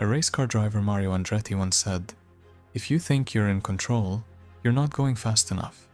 A race car driver, Mario Andretti, once said, "If you think you're in control, you're not going fast enough."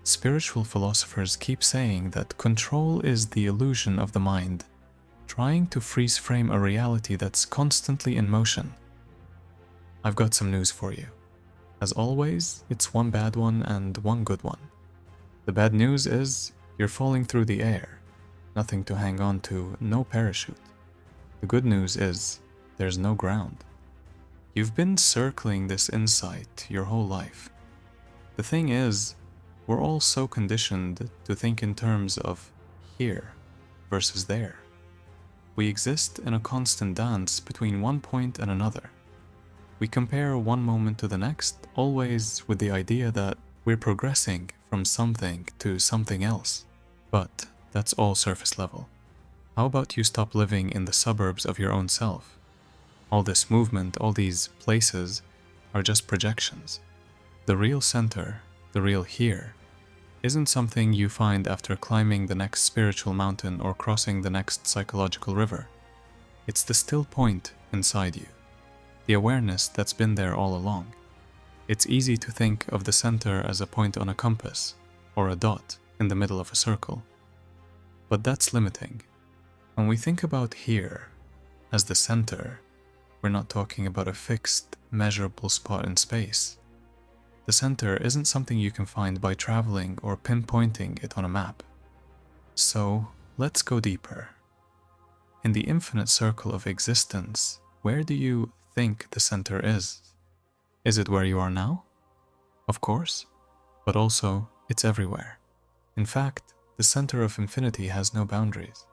Spiritual philosophers keep saying that control is the illusion of the mind, trying to freeze frame a reality that's constantly in motion. I've got some news for you. As always, it's one bad one and one good one. The bad news is you're falling through the air. Nothing to hang on to, no parachute. The good news is there's no ground. You've been circling this insight your whole life. The thing is, we're all so conditioned to think in terms of here versus there. We exist in a constant dance between one point and another. We compare one moment to the next, always with the idea that we're progressing from something to something else. But that's all surface level. How about you stop living in the suburbs of your own self? All this movement, all these places are just projections. The real center, the real here, isn't something you find after climbing the next spiritual mountain or crossing the next psychological river. It's the still point inside you, the awareness that's been there all along. It's easy to think of the center as a point on a compass or a dot in the middle of a circle. But that's limiting. When we think about here as the center, we're not talking about a fixed, measurable spot in space. The center isn't something you can find by traveling or pinpointing it on a map. So, let's go deeper. In the infinite circle of existence, where do you think the center is? Is it where you are now? Of course, but also it's everywhere. In fact, the center of infinity has no boundaries.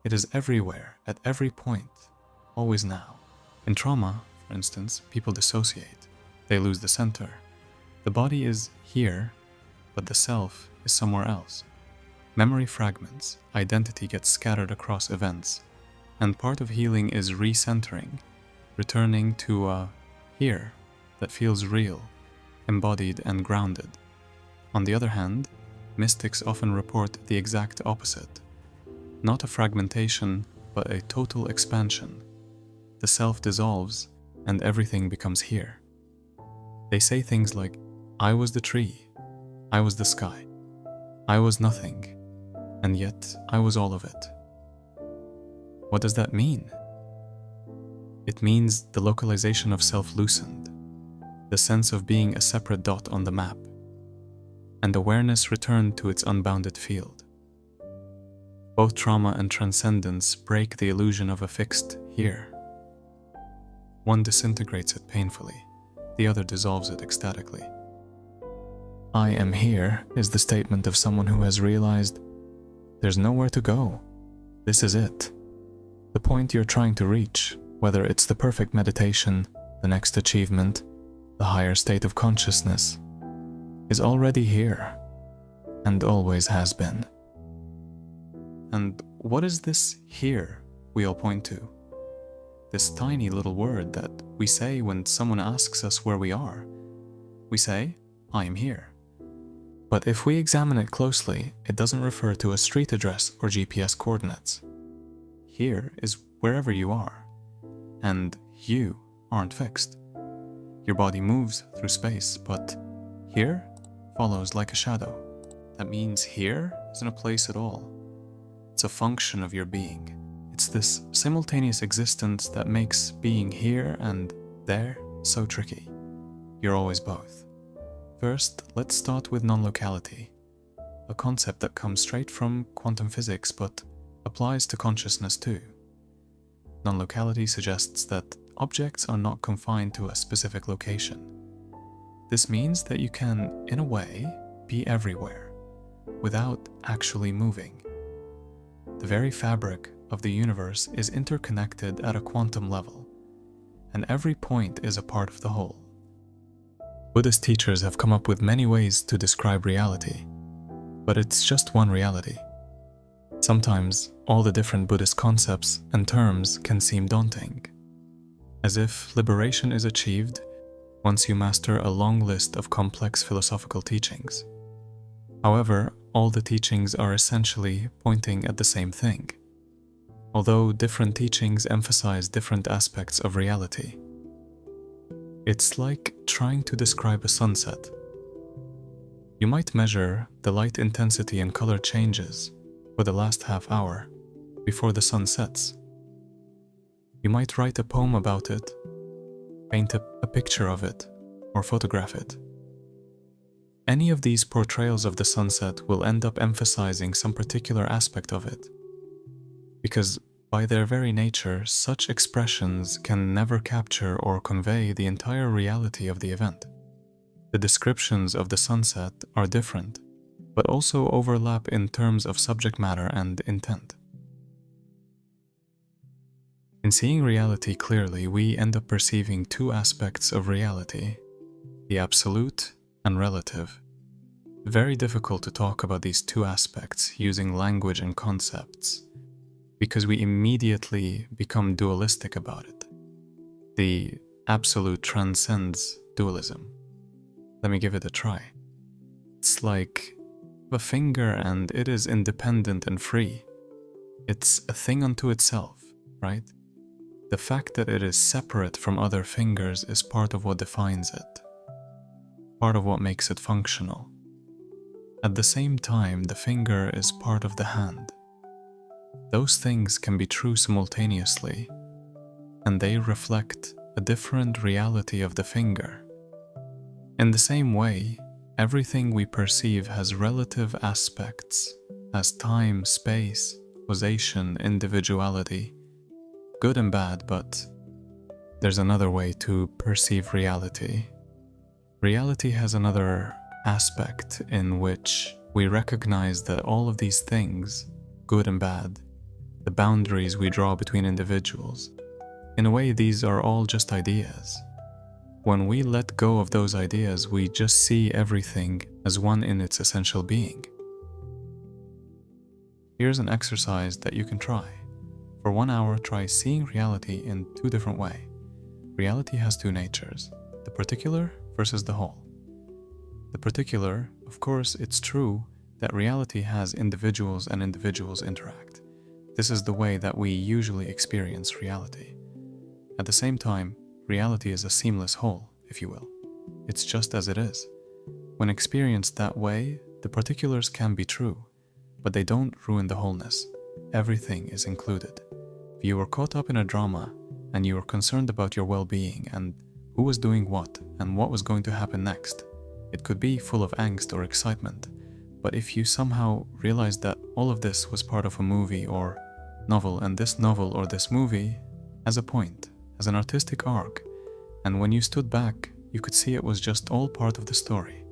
It is everywhere, at every point, always now. In trauma, for instance, people dissociate. They lose the center. The body is here, but the self is somewhere else. Memory fragments, identity gets scattered across events, and part of healing is recentering, returning to a here that feels real, embodied and grounded. On the other hand, mystics often report the exact opposite. Not a fragmentation, but a total expansion. The self dissolves and everything becomes here. They say things like, "I was the tree, I was the sky, I was nothing, and yet I was all of it." What does that mean? It means the localization of self loosened, the sense of being a separate dot on the map, and awareness returned to its unbounded field. Both trauma and transcendence break the illusion of a fixed here. One disintegrates it painfully, the other dissolves it ecstatically. "I am here" is the statement of someone who has realized there's nowhere to go. This is it. The point you're trying to reach, whether it's the perfect meditation, the next achievement, the higher state of consciousness, is already here, and always has been. And what is this here we all point to? This tiny little word that we say when someone asks us where we are. We say, "I am here." But if we examine it closely, it doesn't refer to a street address or GPS coordinates. Here is wherever you are, and you aren't fixed. Your body moves through space, but here follows like a shadow. That means here isn't a place at all. It's a function of your being. It's this simultaneous existence that makes being here and there so tricky. You're always both. First, let's start with non-locality, a concept that comes straight from quantum physics but applies to consciousness too. Non-locality suggests that objects are not confined to a specific location. This means that you can, in a way, be everywhere, without actually moving. The very fabric of the universe is interconnected at a quantum level, and every point is a part of the whole. Buddhist teachers have come up with many ways to describe reality, but it's just one reality. Sometimes, all the different Buddhist concepts and terms can seem daunting, as if liberation is achieved once you master a long list of complex philosophical teachings. However, all the teachings are essentially pointing at the same thing. although different teachings emphasize different aspects of reality. It's like trying to describe a sunset. You might measure the light intensity and color changes for the last half hour before the sun sets. You might write a poem about it, paint a picture of it, or photograph it. Any of these portrayals of the sunset will end up emphasizing some particular aspect of it, because by their very nature, such expressions can never capture or convey the entire reality of the event. The descriptions of the sunset are different, but also overlap in terms of subject matter and intent. In seeing reality clearly, we end up perceiving two aspects of reality, the absolute and relative. Very difficult to talk about these two aspects using language and concepts, because we immediately become dualistic about it. The absolute transcends dualism. Let me give it a try. It's like a finger and it is independent and free. It's a thing unto itself, right? The fact that it is separate from other fingers is part of what defines it, part of what makes it functional. At the same time, the finger is part of the hand. Those things can be true simultaneously, and they reflect a different reality of the finger. In the same way, everything we perceive has relative aspects, as time, space, causation, individuality, good and bad, but there's another way to perceive reality. Reality has another aspect in which we recognize that all of these things, good and bad, the boundaries we draw between individuals, in a way these are all just ideas. When we let go of those ideas, we just see everything as one in its essential being. Here's an exercise that you can try. For 1 hour, try seeing reality in two different ways. Reality has two natures, the particular versus the whole. The particular, of course, it's true that reality has individuals and individuals interact. This is the way that we usually experience reality. At the same time, reality is a seamless whole, if you will. It's just as it is. When experienced that way, the particulars can be true, but they don't ruin the wholeness. Everything is included. If you were caught up in a drama and you were concerned about your well-being and who was doing what and what was going to happen next, it could be full of angst or excitement. But if you somehow realized that all of this was part of a movie or novel, and this novel or this movie has a point, has an artistic arc, and when you stood back, you could see it was just all part of the story.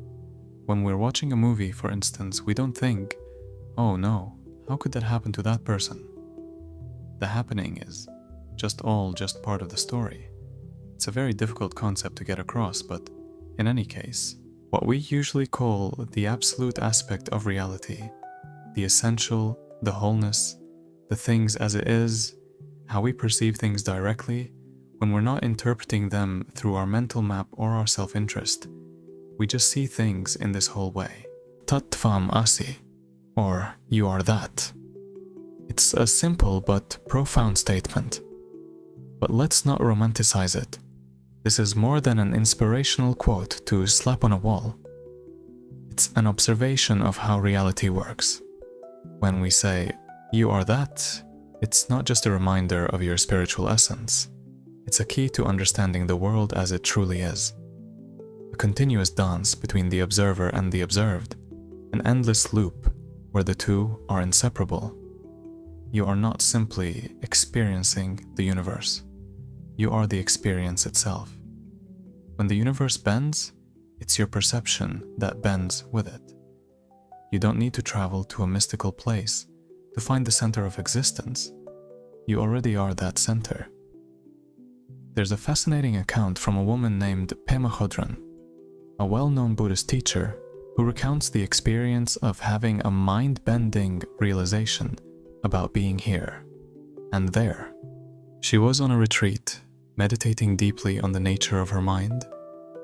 When we're watching a movie, for instance, we don't think, oh no, how could that happen to that person? The happening is just part of the story. It's a very difficult concept to get across, but in any case, what we usually call the absolute aspect of reality, the essential, the wholeness, the things as it is, how we perceive things directly, when we're not interpreting them through our mental map or our self-interest, we just see things in this whole way. Tat tvam asi, or you are that. It's a simple but profound statement. But let's not romanticize it. This is more than an inspirational quote to slap on a wall. It's an observation of how reality works. When we say, you are that, it's not just a reminder of your spiritual essence. It's a key to understanding the world as it truly is. A continuous dance between the observer and the observed, an endless loop where the two are inseparable. You are not simply experiencing the universe. You are the experience itself. When the universe bends, it's your perception that bends with it. You don't need to travel to a mystical place to find the center of existence. You already are that center. There's a fascinating account from a woman named Pema Chodron, a well-known Buddhist teacher who recounts the experience of having a mind-bending realization about being here and there. She was on a retreat, meditating deeply on the nature of her mind,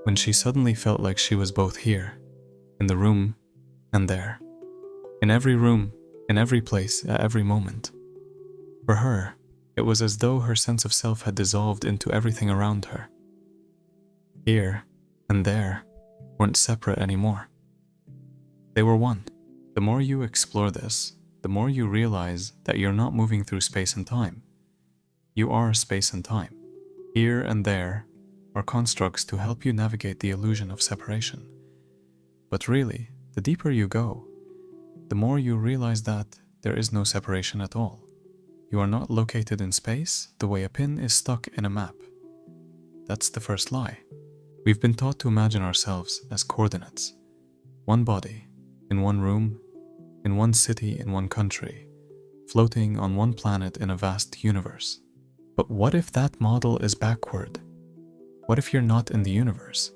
when she suddenly felt like she was both here, in the room, and there. In every room, in every place, at every moment. For her, it was as though her sense of self had dissolved into everything around her. Here and there weren't separate anymore. They were one. The more you explore this, the more you realize that you're not moving through space and time. You are space and time. Here and there are constructs to help you navigate the illusion of separation. But really, the deeper you go, the more you realize that there is no separation at all. You are not located in space the way a pin is stuck in a map. That's the first lie. We've been taught to imagine ourselves as coordinates. One body, in one room, in one city, in one country, floating on one planet in a vast universe. But what if that model is backward? What if you're not in the universe?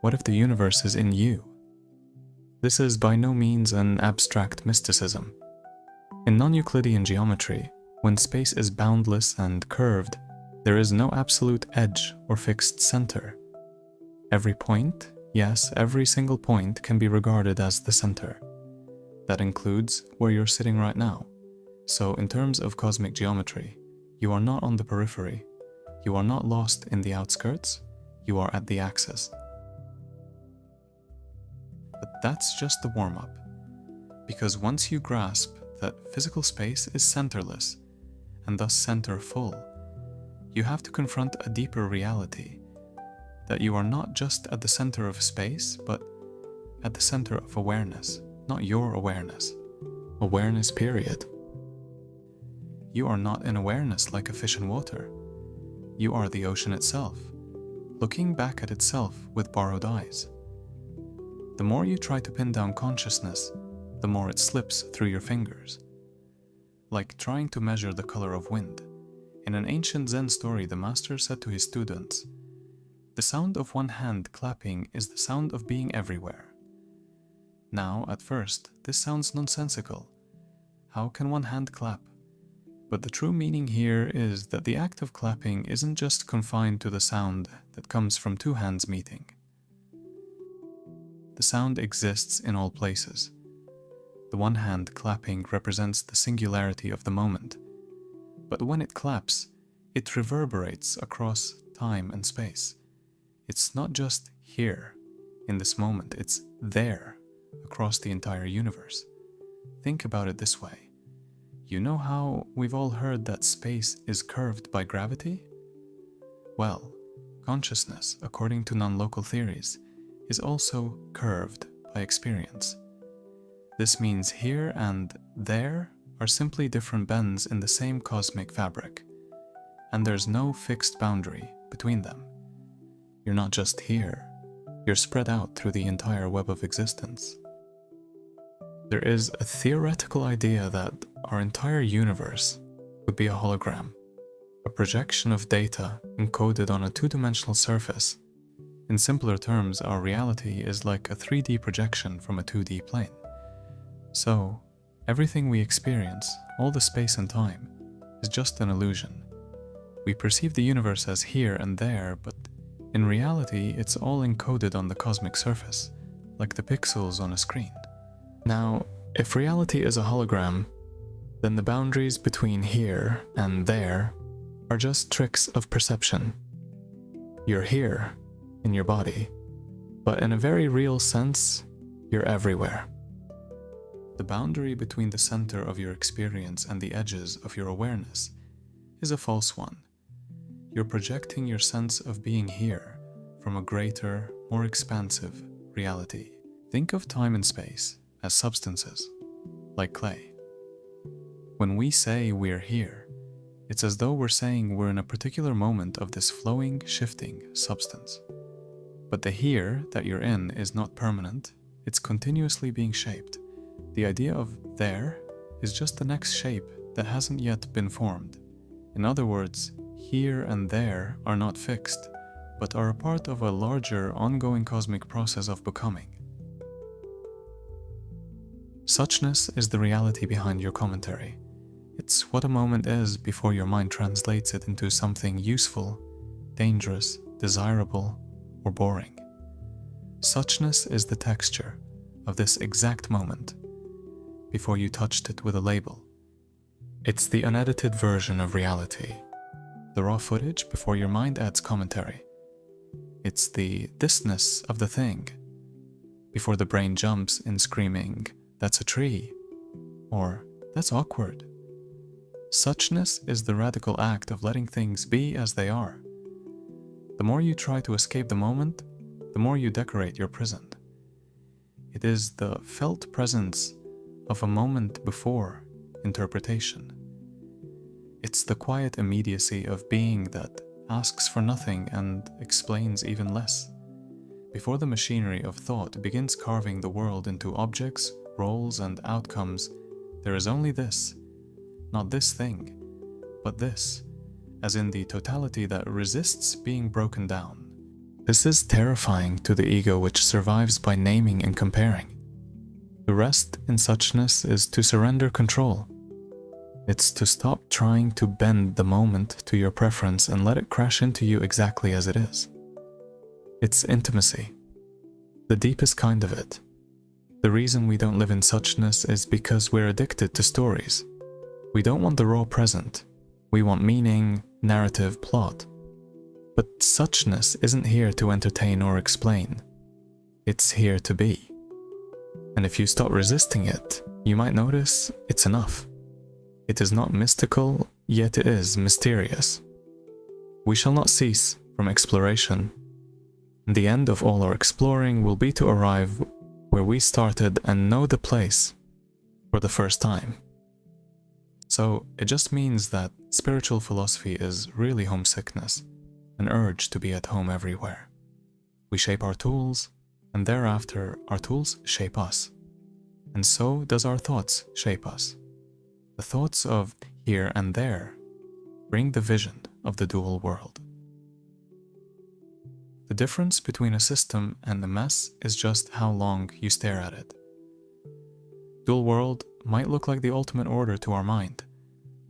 What if the universe is in you? This is by no means an abstract mysticism. In non-Euclidean geometry, when space is boundless and curved, there is no absolute edge or fixed center. Every point, yes, every single point can be regarded as the center. That includes where you're sitting right now. So in terms of cosmic geometry, you are not on the periphery. You are not lost in the outskirts. You are at the axis. But that's just the warm-up. Because once you grasp that physical space is centerless, and thus centerful, you have to confront a deeper reality, that you are not just at the center of space, but at the center of awareness, not your awareness. Awareness, period. You are not in awareness like a fish in water. You are the ocean itself, looking back at itself with borrowed eyes. The more you try to pin down consciousness, the more it slips through your fingers. Like trying to measure the color of wind. In an ancient Zen story, the master said to his students, "The sound of one hand clapping is the sound of being everywhere." Now, at first, this sounds nonsensical. How can one hand clap? But the true meaning here is that the act of clapping isn't just confined to the sound that comes from two hands meeting. The sound exists in all places. The one hand clapping represents the singularity of the moment. But when it claps, it reverberates across time and space. It's not just here, in this moment, it's there, across the entire universe. Think about it this way. You know how we've all heard that space is curved by gravity? Well, consciousness, according to non-local theories, is also curved by experience. This means here and there are simply different bends in the same cosmic fabric, and there's no fixed boundary between them. You're not just here, you're spread out through the entire web of existence. There is a theoretical idea that our entire universe would be a hologram, a projection of data encoded on a two-dimensional surface. In simpler terms, our reality is like a 3D projection from a 2D plane. So, everything we experience, all the space and time, is just an illusion. We perceive the universe as here and there, but in reality, it's all encoded on the cosmic surface, like the pixels on a screen. Now, if reality is a hologram, then the boundaries between here and there are just tricks of perception. You're here, in your body, but in a very real sense, you're everywhere. The boundary between the center of your experience and the edges of your awareness is a false one. You're projecting your sense of being here from a greater, more expansive reality. Think of time and space as substances, like clay. When we say we're here, it's as though we're saying we're in a particular moment of this flowing, shifting substance. But the here that you're in is not permanent, it's continuously being shaped. The idea of there is just the next shape that hasn't yet been formed. In other words, here and there are not fixed, but are a part of a larger, ongoing cosmic process of becoming. Suchness is the reality behind your commentary. It's what a moment is before your mind translates it into something useful, dangerous, desirable, or boring. Suchness is the texture of this exact moment, before you touched it with a label. It's the unedited version of reality, the raw footage before your mind adds commentary. It's the this-ness of the thing, before the brain jumps in screaming, "That's a tree," or "That's awkward." Suchness is the radical act of letting things be as they are. The more you try to escape the moment, the more you decorate your prison. It is the felt presence of a moment before interpretation. It's the quiet immediacy of being that asks for nothing and explains even less. Before the machinery of thought begins carving the world into objects, roles, and outcomes, there is only this, not this thing, but this, as in the totality that resists being broken down. This is terrifying to the ego, which survives by naming and comparing. The rest in suchness is to surrender control. It's to stop trying to bend the moment to your preference and let it crash into you exactly as it is. It's intimacy, the deepest kind of it. The reason we don't live in suchness is because we're addicted to stories. We don't want the raw present. We want meaning, narrative, plot. But suchness isn't here to entertain or explain. It's here to be. And if you stop resisting it, you might notice it's enough. It is not mystical, yet it is mysterious. We shall not cease from exploration. The end of all our exploring will be to arrive where we started and know the place for the first time. So it just means that spiritual philosophy is really homesickness, an urge to be at home everywhere. We shape our tools, and thereafter our tools shape us. And so does our thoughts shape us. The thoughts of here and there bring the vision of the dual world. The difference between a system and a mess is just how long you stare at it. Dual world might look like the ultimate order to our mind,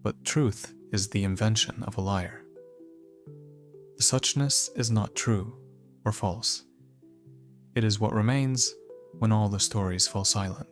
but truth is the invention of a liar. The suchness is not true or false. It is what remains when all the stories fall silent.